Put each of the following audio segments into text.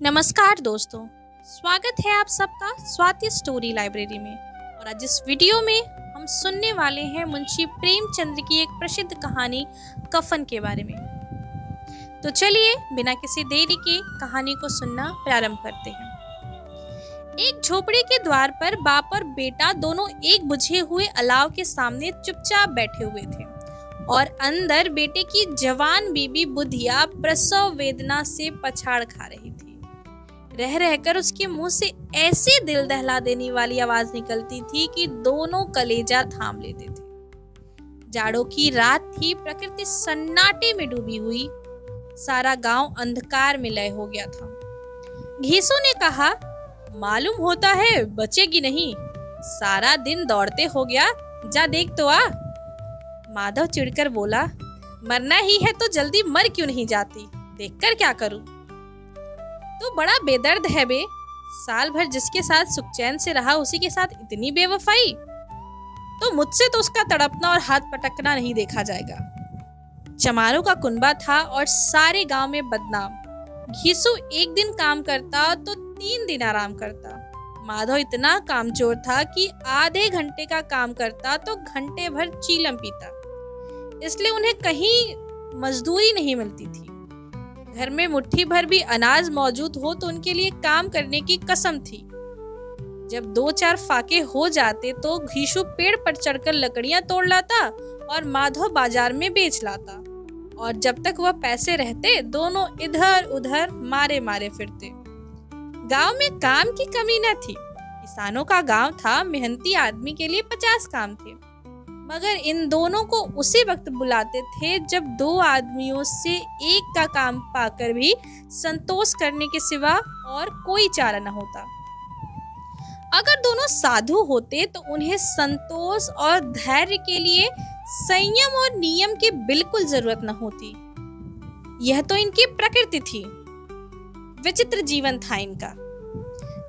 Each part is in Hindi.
नमस्कार दोस्तों, स्वागत है आप सबका स्वाति स्टोरी लाइब्रेरी में। और आज इस वीडियो में हम सुनने वाले हैं मुंशी प्रेमचंद की एक प्रसिद्ध कहानी कफन के बारे में। तो चलिए बिना किसी देरी के कहानी को सुनना प्रारंभ करते हैं। एक झोपड़ी के द्वार पर बाप और बेटा दोनों एक बुझे हुए अलाव के सामने चुपचाप बैठे हुए थे और अंदर बेटे की जवान बीबी बुधिया प्रसव वेदना से पछाड़ खा रही थी। रह रहकर उसके मुंह से ऐसी दिल दहला देने वाली आवाज निकलती थी कि दोनों कलेजा थाम लेते थे। जाड़ों की रात थी, प्रकृति सन्नाटे में डूबी हुई, सारा गांव अंधकार में लय हो गया था। घीसू ने कहा, मालूम होता है बचेगी नहीं, सारा दिन दौड़ते हो गया, जा देख तो आ। माधव चिढ़कर बोला, मरना ही है तो जल्दी मर क्यों नहीं जाती, देखकर क्या करूं। तो बड़ा बेदर्द है बे, साल भर जिसके साथ सुखचैन से रहा उसी के साथ इतनी बेवफाई। तो मुझसे तो उसका तड़पना और हाथ पटकना नहीं देखा जाएगा। चमारों का कुनबा था और सारे गांव में बदनाम। घीसू एक दिन काम करता तो 3 दिन आराम करता। माधव इतना कामचोर था कि आधे घंटे का काम करता तो घंटे भर चीलम पीता, इसलिए उन्हें कहीं मजदूरी नहीं मिलती थी। घर में मुट्ठी भर भी अनाज मौजूद हो तो उनके लिए काम करने की कसम थी। जब 2-4 फाके हो जाते तो घीसू पेड़ पर चढ़कर लकड़ियां तोड़ लाता और माधव बाजार में बेच लाता, और जब तक वह पैसे रहते दोनों इधर उधर मारे मारे फिरते। गांव में काम की कमी न थी। किसानों का गांव था, मेहनती आदमी के लिए 50 काम थे, मगर इन दोनों को उसी वक्त बुलाते थे जब 2 आदमियों से एक का काम पाकर भी संतोष करने के सिवा और कोई चारा न होता। अगर दोनों साधु होते तो उन्हें संतोष और धैर्य के लिए संयम और नियम की बिल्कुल जरूरत न होती। यह तो इनकी प्रकृति थी। विचित्र जीवन था इनका।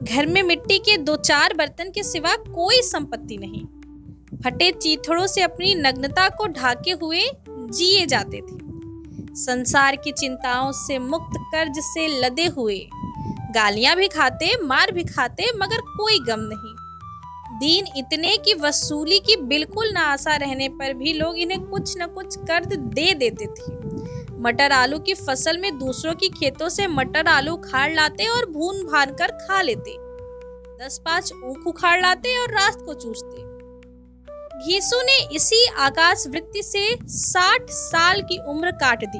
घर में मिट्टी के 2-4 बर्तन के सिवा कोई संपत्ति नहीं। फटे चीथड़ों से अपनी नग्नता को ढाके हुए जिए जाते थे। संसार की चिंताओं से मुक्त, कर्ज से लदे हुए, गालियां भी खाते, मार भी खाते, मगर कोई गम नहीं। दीन इतने की वसूली की बिल्कुल ना आशा रहने पर भी लोग इन्हें कुछ न कुछ कर्ज दे देते थे। मटर आलू की फसल में दूसरों की खेतों से मटर आलू उखाड़ लाते और भून भान कर खा लेते। 10-5 ऊख उखाड़ लाते और रात को चूसते। घीसू ने इसी आकाश वृत्ति से 60 साल की उम्र काट दी,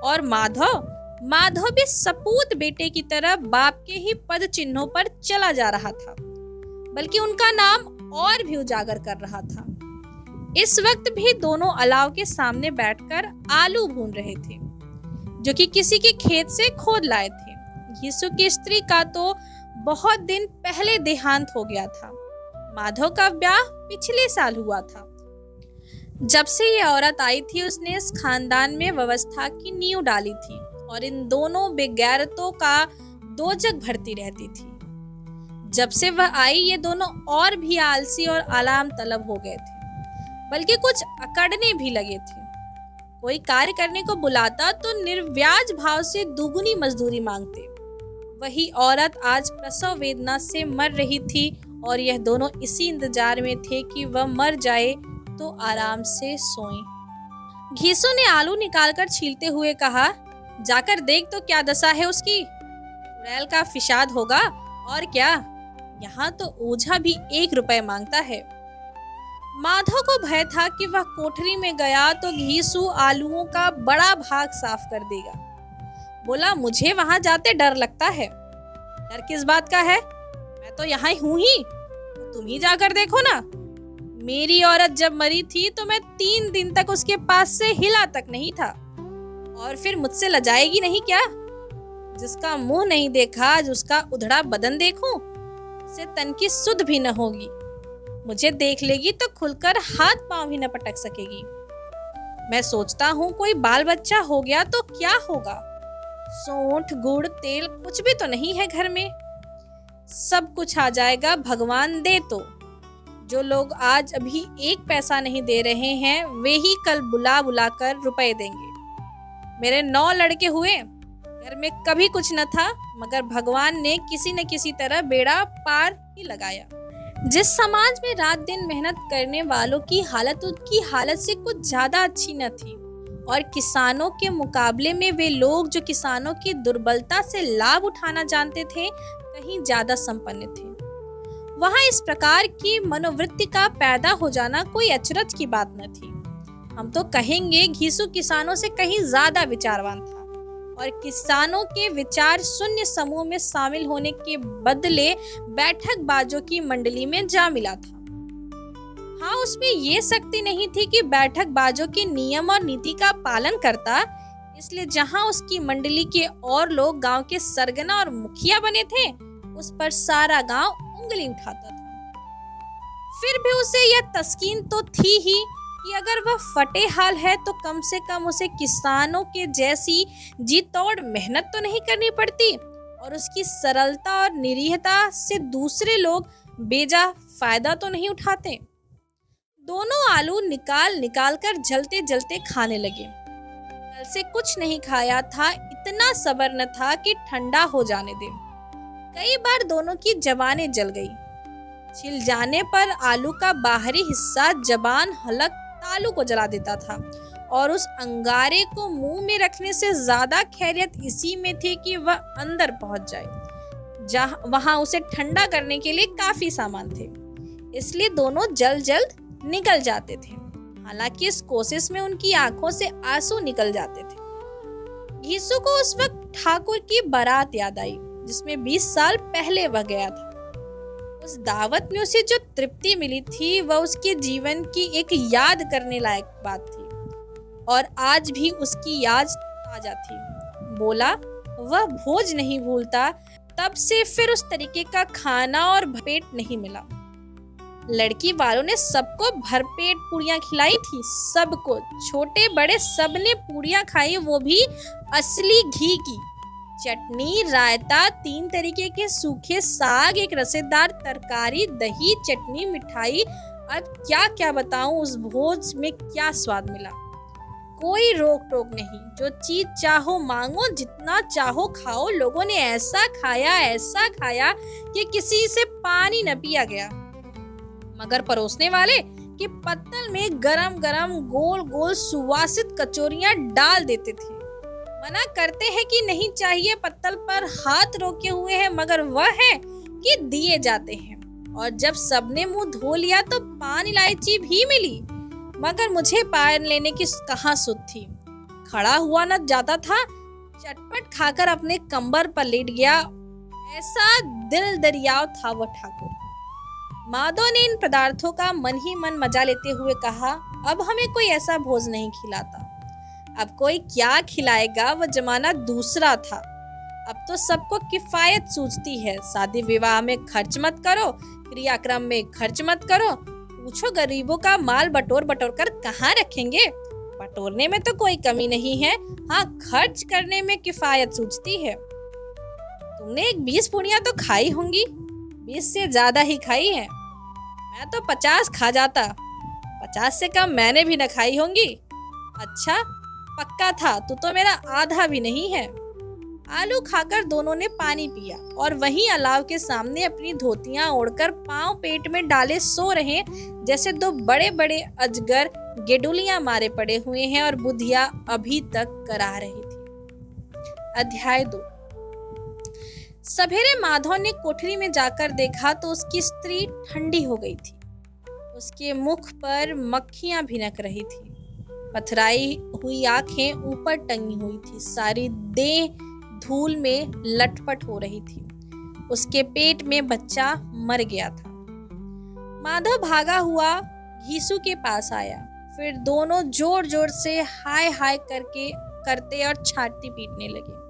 और माधव भी सपूत बेटे की तरह बाप के ही पद चिन्हों पर चला जा रहा था, बल्कि उनका नाम और भी उजागर कर रहा था। इस वक्त भी दोनों अलाव के सामने बैठकर आलू भून रहे थे, जो कि किसी के खेत से खोद लाए थे। घीसू की स्त्री का तो बहुत दिन पहले देहांत हो गया था। माधव का ब्याह पिछले साल हुआ था। जब से ये औरत आई थी उसने इस खानदान में व्यवस्था की नींव डाली थी, और इन दोनों बेगैरतों का दोजक भरती रहती थी। जब से वह आई ये दोनों और भी आलसी और आलाम तलब हो गए थे, बल्कि कुछ अकड़ने भी लगे थे। कोई कार्य करने को बुलाता तो निर्व्याज भाव से दुगुनी मजदूरी मांगते। वही औरत आज प्रसव वेदना से मर रही थी, और यह दोनों इसी इंतजार में थे कि वह मर जाए तो आराम से सोएं। घीसू ने आलू निकालकर छीलते हुए कहा, जाकर देख तो क्या दशा है उसकी। चुड़ैल का फिसाद होगा और क्या, यहाँ तो ओझा भी 1 रुपए मांगता है। माधव को भय था कि वह कोठरी में गया तो घीसू आलूओं का बड़ा भाग साफ कर देगा। बोला, मुझे वहां जाते डर लगता है। डर किस बात का है, मैं तो यहाँ हूँ ही, तुम ही जाकर देखो ना। मेरी औरत जब मरी थी तो मैं 3 दिन तक उसके पास से हिला तक नहीं था, और फिर मुझसे लजाएगी नहीं क्या। जिसका मुंह नहीं देखा आज उसका उधड़ा बदन देखूं, उसे तन की सुध भी न होगी। मुझे देख लेगी तो खुलकर हाथ पांव ही न पटक सकेगी। मैं सोचता हूँ कोई बाल बच्चा हो गया तो क्या होगा। सोंठ गुड़ तेल कुछ भी तो नहीं है घर में। सब कुछ आ जाएगा भगवान दे तो। जो लोग आज अभी 1 पैसा नहीं दे रहे हैं वे ही कल बुला बुला कर रुपए देंगे। मेरे 9 लड़के हुए, घर में कभी कुछ न था, मगर भगवान ने किसी न किसी तरह बेड़ा पार ही लगाया। जिस समाज में रात दिन मेहनत करने वालों की हालत उनकी हालत से कुछ ज्यादा अच्छी न थी, और किसानों के मुकाबले में वे लोग जो किसानों की दुर्बलता से लाभ उठाना जानते थे, कहीं ज्यादा संपन्न थे। वहां इस प्रकार की मनोवृत्ति का पैदा हो जाना कोई अचरज की बात न थी। हम तो कहेंगे घीसू किसानों से कहीं ज्यादा विचारवान था, और किसानों के विचार शून्य समूह में शामिल होने के बदले बैठकबाजों की मंडली में जा मिला था। हाँ, उसमें ये शक्ति नहीं थी कि बैठकबाजों के नियम और नीति का पालन करता, इसलिए जहां उसकी मंडली के और लोग गांव के सरगना और मुखिया बने थे, उस पर सारा गांव उंगली उठाता था। फिर भी उसे यह तस्कीन तो थी ही कि अगर वह फटे हाल है तो कम से कम उसे किसानों के जैसी जी तोड़ मेहनत तो नहीं करनी पड़ती, और उसकी सरलता और निरीहता से दूसरे लोग बेजा फायदा तो नहीं उठाते। दोनों आलू निकाल निकाल कर जलते जलते खाने लगे। कल से कुछ नहीं खाया था, इतना सब्र न था कि ठंडा हो जाने दे। कई बार दोनों की जबानें जल गई। छिल जाने पर आलू का बाहरी हिस्सा जबान हलक तालू को जला देता था, और उस अंगारे को मुंह में रखने से ज्यादा खैरियत इसी में थी कि वह अंदर पहुंच जाए। वहां उसे ठंडा करने के लिए काफी सामान थे, इसलिए दोनों जल्द जल्द निकल जाते थे। हालांकि इस कोशिश में उनकी आंखों से आंसू निकल जाते थे। घीसू को उस वक्त ठाकुर की बारात याद आई, जिसमें 20 साल पहले वह गया था। उस दावत में उसे जो तृप्ति मिली थी, वह उसके जीवन की एक याद करने लायक बात थी, और आज भी उसकी याद ताजा थी। बोला, वह भोज नहीं भूलता। तब से फिर उस तरीके का खाना और पेट नहीं मिला। लड़की वालों ने सबको भरपेट पूरियां खिलाई थी, सबको, छोटे बड़े सबने पूरियां खाई, वो भी असली घी की। चटनी, रायता, 3 तरीके के सूखे साग, एक रसेदार तरकारी, दही, चटनी, मिठाई, अब क्या क्या बताऊं उस भोज में क्या स्वाद मिला। कोई रोक टोक नहीं, जो चीज चाहो मांगो, जितना चाहो खाओ। लोगों ने ऐसा खाया कि किसी से पानी न पिया गया, मगर परोसने वाले कि पत्तल में गरम गरम गोल गोल सुवासित कचौरियां डाल देते थे। मना करते हैं कि नहीं चाहिए, पत्तल पर हाथ रोके हुए हैं, मगर वह है कि दिए जाते हैं। और जब सबने मुंह धो लिया तो पान इलायची भी मिली, मगर मुझे पान लेने की कहाँ सुध थी। खड़ा हुआ न जाता था, चटपट खाकर अपने कंबर पर लेट गया। ऐसा दिल दरियाव था वह ठाकुर। माधव ने इन पदार्थों का मन ही मन मजा लेते हुए कहा, अब हमें कोई ऐसा भोज नहीं खिलाता। अब कोई क्या खिलाएगा, वह जमाना दूसरा था। अब तो सबको किफायत सूझती है। शादी विवाह में खर्च मत करो, क्रियाक्रम में खर्च मत करो। पूछो गरीबों का माल बटोर बटोर कर कहाँ रखेंगे। बटोरने में तो कोई कमी नहीं है, हाँ खर्च करने में किफायत सूझती है। तुमने 20 पूड़ियां तो खाई होंगी, 20 से ज्यादा ही खाई है। मैं तो 50 खा जाता, 50 से कम मैंने भी न खाई होंगी। अच्छा, पक्का था, तू तो मेरा आधा भी नहीं है। आलू खाकर दोनों ने पानी पिया, और वहीं अलाव के सामने अपनी धोतियां ओढ़कर पांव पेट में डाले सो रहे, जैसे 2 बड़े बड़े अजगर गेडुलियां मारे पड़े हुए हैं और बुधिया अभी तक करा रही थी। अध्याय 2। सवेरे माधव ने कोठरी में जाकर देखा तो उसकी स्त्री ठंडी हो गई थी। उसके मुख पर मक्खियां भिनक रही थी, पथराई हुई आंखें ऊपर टंगी हुई थी, सारी देह धूल में लटपट हो रही थी। उसके पेट में बच्चा मर गया था। माधव भागा हुआ घीसू के पास आया, फिर दोनों जोर जोर से हाय हाय करते और छाती पीटने लगे।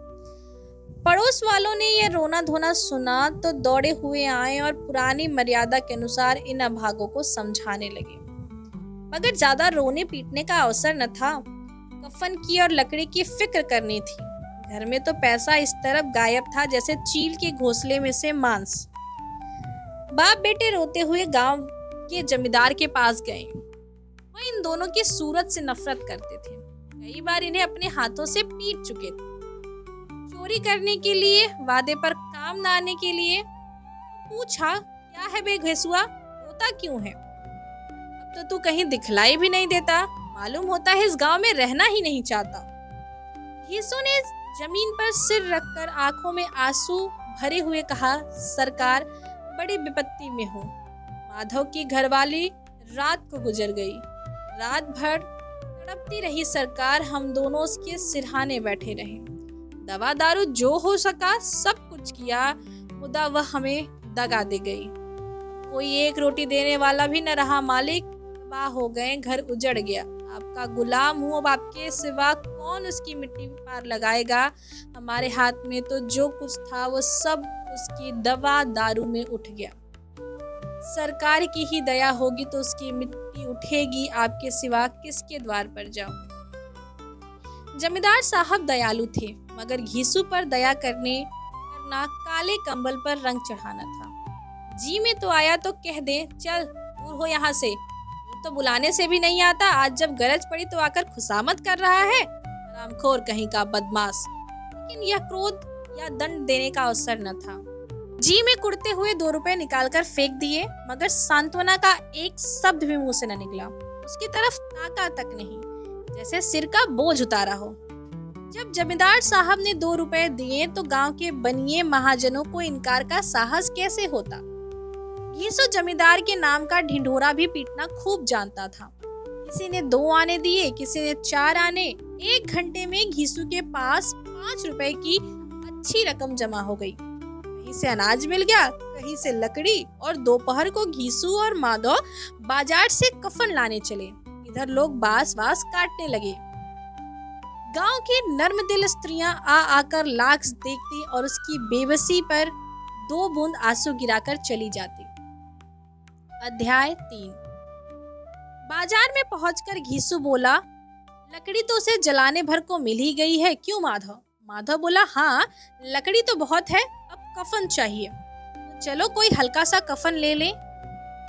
पड़ोस वालों ने यह रोना धोना सुना तो दौड़े हुए आए और पुरानी मर्यादा के अनुसार इन अभागों को समझाने लगे, मगर ज्यादा रोने पीटने का अवसर न था। कफन की और लकड़ी की फिक्र करनी थी। घर में तो पैसा इस तरफ गायब था जैसे चील के घोंसले में से मांस। बाप बेटे रोते हुए गांव के जमींदार के पास गए। वह इन दोनों की सूरत से नफरत करते थे, कई बार इन्हें अपने हाथों से पीट चुके थे। चोरी करने के लिए, वादे पर काम न आने के लिए। पूछा, क्या है बे घिसुआ, रोता क्यों है? अब तो तू कहीं दिखलाई भी नहीं देता, मालूम होता है इस गांव में रहना ही नहीं चाहता। घीसू ने जमीन पर सिर रखकर आंखों में आंसू भरे हुए कहा, सरकार बड़ी विपत्ति में हूँ। माधव की घरवाली रात को गुजर गई। रात भर तड़पती रही सरकार, हम दोनों उसके सिरहाने बैठे रहे। दवा दारू जो हो सका सब कुछ किया, खुदा वह हमें दगा दे गई। कोई एक रोटी देने वाला भी न रहा मालिक, तबाह हो गए, घर उजड़ गया। आपका गुलाम हूँ, अब आपके सिवा कौन उसकी मिट्टी पार लगाएगा? हमारे हाथ में तो जो कुछ था वो सब उसकी दवा दारू में उठ गया। सरकार की ही दया होगी तो उसकी मिट्टी उठेगी, आपके सिवा किसके द्वार पर जाऊं? जमींदार साहब दयालु थे, मगर घीसू पर दया करना काले कंबल पर रंग चढ़ाना था। जी में तो आया तो कह दे, चल दूर हो यहाँ से, तो बुलाने से भी नहीं आता, आज जब गरज पड़ी तो आकर खुशामद कर रहा है, हरामखोर कहीं का बदमाश। लेकिन यह क्रोध या दंड देने का अवसर न था। जी में कुड़ते हुए 2 रुपए निकालकर फेंक दिए, मगर सांत्वना का एक शब्द भी मुंह से न निकला। उसकी तरफ ताका तक नहीं, जैसे सिर का बोझ उतारा हो। जब जमींदार साहब ने 2 रुपए दिए तो गांव के बनिए महाजनों को इनकार का साहस कैसे होता? घीसू जमींदार के नाम का ढिंढोरा भी पीटना खूब जानता था। किसी ने 2 आने दिए, किसी ने 4 आने। 1 घंटे में घीसू के पास 5 रुपए की अच्छी रकम जमा हो गई। कहीं से अनाज मिल गया, कहीं से लकड़ी, और दोपहर को घीसू और माधव बाजार से कफन लाने चले। इधर लोग बांस काटने लगे। गांव की नर्म दिल स्त्रियां आकर लाख देखती और उसकी बेबसी पर 2 बूंद आंसू गिराकर चली जाती। अध्याय 3। बाजार में पहुंचकर घीसू बोला, लकड़ी तो उसे जलाने भर को मिल ही गई है, क्यों माधव? माधव बोला, हाँ लकड़ी तो बहुत है, अब कफन चाहिए। तो चलो कोई हल्का सा कफन ले लें।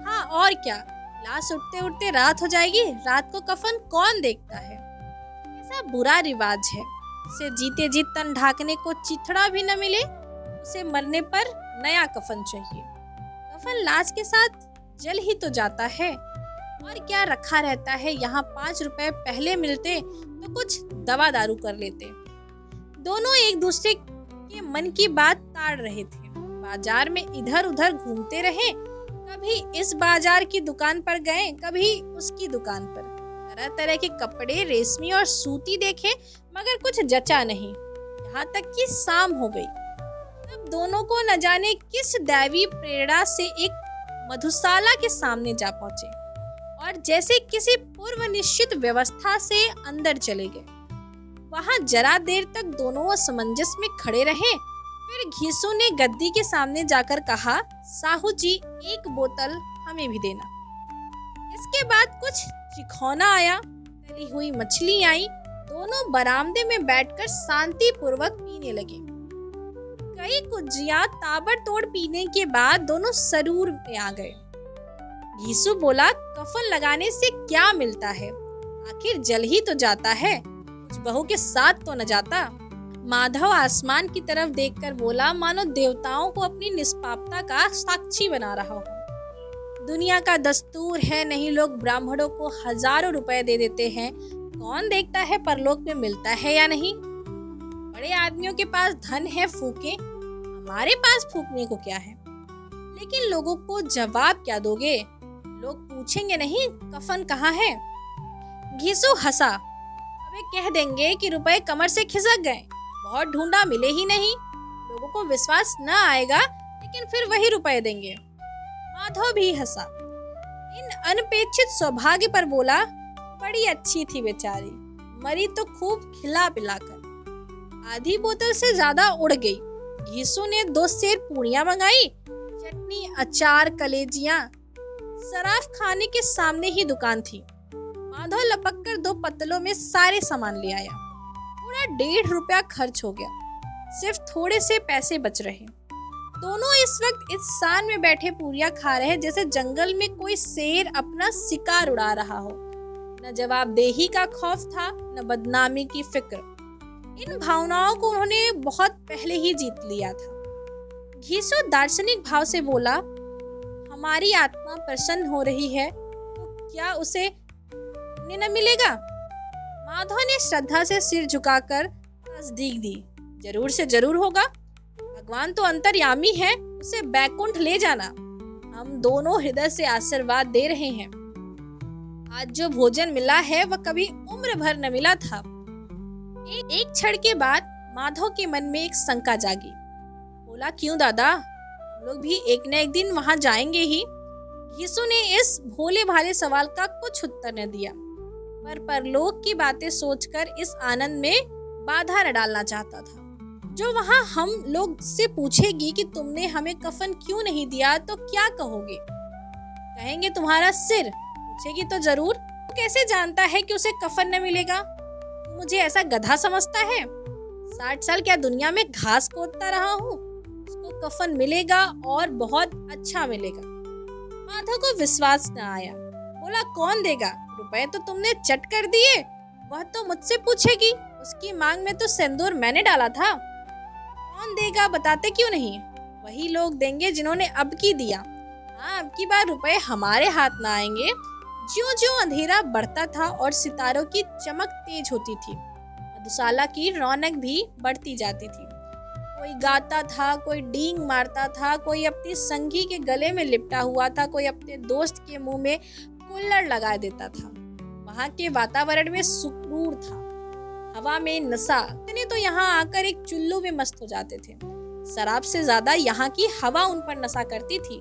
हाँ और क्या, लाश उठते उठते रात हो जाएगी, रात को कफन कौन देखता है? ऐसा बुरा रिवाज है, उसे जीते जी तन ढाकने को चिथड़ा भी न मिले, उसे मरने पर नया कफन चाहिए। कफन लाश के साथ जल ही तो जाता है, और क्या रखा रहता है। यहाँ 5 रुपए पहले मिलते तो कुछ दवा दारू कर लेते। दोनों एक दूसरे के मन की बात ताड़ रहे थे। बाजार में इधर उधर घूमते रहे, कभी इस बाजार की दुकान पर गए, कभी उसकी दुकान पर। तरह तरह के कपड़े, रेशमी और सूती देखे, मगर कुछ जचा नहीं। यहाँ तक कि शाम हो गई। तब दोनों को न जाने किस दैवी प्रेरणा से एक मधुशाला के सामने जा पहुंचे और जैसे किसी पूर्व निश्चित व्यवस्था से अंदर चले गए। वहां जरा देर तक दोनों असमंजस में खड़े रहे। फिर घीसू ने गद्दी के सामने जाकर कहा, साहू जी 1 बोतल हमें भी देना। इसके बाद कुछ चिखौना आया, तली हुई मछली आई। दोनों बरामदे में बैठकर शांति पूर्वक पीने लगे। कई कुज्जियां ताबड़तोड़ पीने के बाद दोनों सरूर में आ गए। घीसू बोला, कफन लगाने से क्या मिलता है, आखिर जल ही तो जाता है, कुछ बहू के साथ तो न जाता। माधव आसमान की तरफ देखकर बोला, मानो देवताओं को अपनी निष्पापता का साक्षी बना रहा हो। दुनिया का दस्तूर है, नहीं लोग ब्राह्मणों को हजारों रुपए दे देते हैं, कौन देखता है परलोक में मिलता है या नहीं। बड़े आदमियों के पास धन है, फूके, हमारे पास फूकने को क्या है। लेकिन लोगों को जवाब क्या दोगे? लोग पूछेंगे नहीं कफन कहाँ है। घीसू हंसा, अबे कह देंगे कि रुपए कमर से खिसक गए, बहुत ढूंढा मिले ही नहीं। लोगों को विश्वास न आएगा, लेकिन फिर वही रुपए देंगे। माधव भी हंसा। इन अनपेक्षित सौभाग्य पर बोला, बड़ी अच्छी थी बेचारी, मरी तो खूब खिला पिलाकर, आधी बोतल से ज्यादा उड़ गई। घीसू ने 2 सेर पूड़ियां मंगाई, चटनी, अचार, कलेजियां। सराफ खाने के सामने ही दुकान थी। माधव लपक कर 2 पत्तलों में सारे सामान ले आया। पूरा 1.5 रुपया खर्च हो गया, सिर्फ थोड़े से पैसे बच रहे। दोनों इस वक्त इस शान में बैठे पूरियां खा रहे जैसे जंगल में कोई शेर अपना शिकार उड़ा रहा हो। न जवाबदेही का खौफ था, न बदनामी की फिक्र। इन भावनाओं को उन्होंने बहुत पहले ही जीत लिया था। घीसू दार्शनिक भाव से बोला, हमारी आत्मा प्रसन्न हो रही है तो क्या उसे पुण्य न मिलेगा? माधव ने श्रद्धा से सिर झुकाकर तस्दीक दी, जरूर से जरूर होगा। भगवान तो अंतर्यामी है, उसे बैकुंठ ले जाना। हम दोनों हृदय से आशीर्वाद दे रहे हैं। आज जो भोजन मिला है वह कभी उम्र भर न मिला था। एक क्षण के बाद माधव के मन में एक शंका जागी। बोला, क्यों दादा, हम लोग भी एक न एक दिन वहां जाएंगे ही। यीशु ने इस भोले भाले सवाल का कुछ उत्तर न दिया, पर परलोक की बातें सोचकर इस आनंद में बाधा न डालना चाहता था। जो वहां हम लोग से पूछेगी कि तुमने हमें कफन क्यों नहीं दिया तो क्या कहोगे? कहेंगे तुम्हारा सिर। पूछेगी तो जरूर, वो कैसे जानता है कि उसे कफन न मिलेगा? मुझे ऐसा गधा समझता है? 60 साल क्या दुनिया में घास खोदता रहा हूँ? उसको कफन मिलेगा और बहुत अच्छा मिलेगा। माधव को विश्वास न आया। बोला, कौन देगा? रुपए तो तुमने चट कर दिए। वह तो मुझसे पूछेगी, उसकी मांग में तो सिंदूर मैंने डाला था। कौन देगा, बताते क्यों नहीं? वही लोग देंगे जिन्होंने अब की दिया। हाँ, अब की बार रुपए हमारे हाथ ना आएंगे। ज्यों-ज्यों अंधेरा बढ़ता था और सितारों की चमक तेज होती थी, मधुशाला की रौनक भी बढ़ती जाती थी। कोई गाता था, कोई डींग मारता था, कोई अपनी संगी के गले में लिपटा हुआ था, कोई अपने दोस्त के मुंह में कुल्हड़ लगा देता था। वहां के वातावरण में सुरूर था, हवा में नशा। इतने तो यहाँ आकर एक चुल्लू में मस्त हो जाते थे। शराब से ज्यादा यहाँ की हवा उन पर नशा करती थी।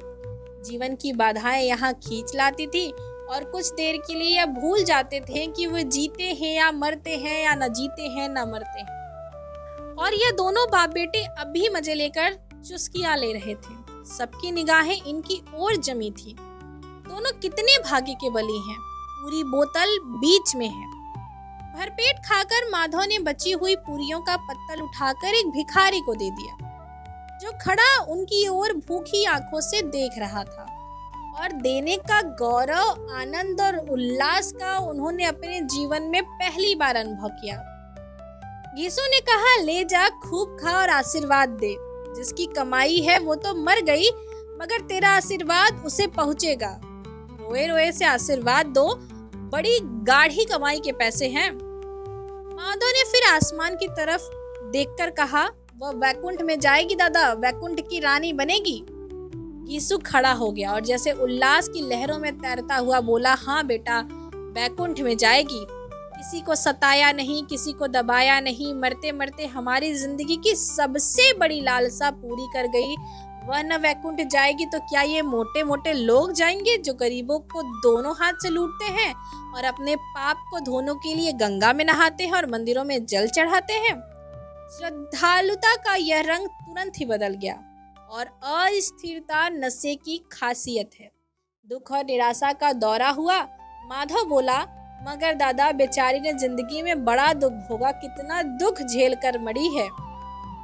जीवन की बाधाएं यहाँ खींच लाती थी और कुछ देर के लिए यह भूल जाते थे कि वो जीते हैं या मरते हैं, या न जीते हैं न मरते हैं। और ये दोनों बाप बेटे अब भी मजे लेकर चुस्कियां ले रहे थे। सबकी निगाहें इनकी ओर जमी थी। दोनों कितने भाग्य के बली हैं। पूरी बोतल बीच में है। भरपेट खाकर माधव ने बची हुई पूरियों का पत्तल उठाकर एक भिखारी को दे दिया, जो खड़ा उनकी ओर भूखी आंखों से देख रहा था। और देने का गौरव, आनंद और उल्लास का उन्होंने अपने जीवन में पहली बार अनुभव किया। यीशु ने कहा, ले जा, खूब खा और आशीर्वाद दे। जिसकी कमाई है वो तो मर गई, मगर तेरा आशीर्वाद उसे पहुंचेगा। रोए रोए से आशीर्वाद दो, बड़ी गाढ़ी कमाई के पैसे हैं। माधव ने फिर आसमान की तरफ देखकर कहा, वह वैकुंठ में जाएगी दादा, वैकुंठ की रानी बनेगी। यीशु खड़ा हो गया और जैसे उल्लास की लहरों में तैरता हुआ बोला, हाँ बेटा, वैकुंठ में जाएगी। किसी को सताया नहीं, किसी को दबाया नहीं। मरते मरते हमारी जिंदगी की सबसे बड़ी लालसा पूरी कर गई। वह न वैकुंठ जाएगी तो क्या ये मोटे मोटे लोग जाएंगे जो गरीबों को दोनों हाथ से लूटते हैं और अपने पाप को धोने के लिए गंगा में नहाते हैं और मंदिरों में जल चढ़ाते हैं? श्रद्धालुता का यह रंग तुरंत ही बदल गया और अस्थिरता नशे की खासियत है। दुख और निराशा का दौरा हुआ। माधव बोला, मगर दादा, बेचारी ने जिंदगी में बड़ा दुख भोगा, कितना दुख झेल कर मरी है।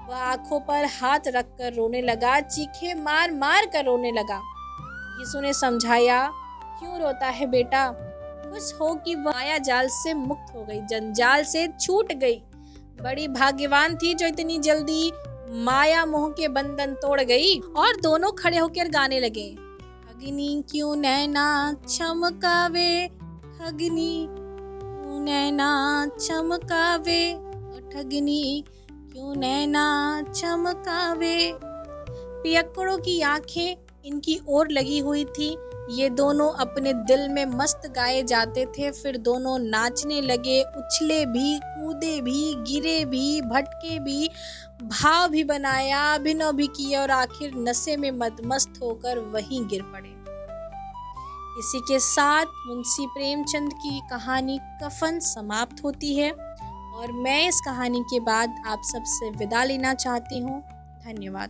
वह आंखों पर हाथ रखकर रोने लगा, चीखे मार मार कर रोने लगा। यीशु ने समझाया, क्यों रोता है बेटा? खुश हो कि वह माया जाल से मुक्त हो गई, जंजाल से छूट गई। बड़ी भाग्यवान थी जो इतनी जल्दी माया मोह के बंधन तोड़ गई। और दोनों खड़े होकर गाने लगे, अग्नि क्यों नैना चमकावे, अग्नि क्यों नैना चमकावे, ठगनी क्यों नैना चमकावे। पियक्कड़ों की आंखें इनकी ओर लगी हुई थी। ये दोनों अपने दिल में मस्त गाए जाते थे। फिर दोनों नाचने लगे, उछले भी, कूदे भी, गिरे भी, भटके भी, भाव भी बनाया, अभिनय भी किए और आखिर नशे में मदमस्त होकर वहीं गिर पड़े। इसी के साथ मुंशी प्रेमचंद की कहानी कफन समाप्त होती है और मैं इस कहानी के बाद आप सबसे विदा लेना चाहती हूँ। धन्यवाद।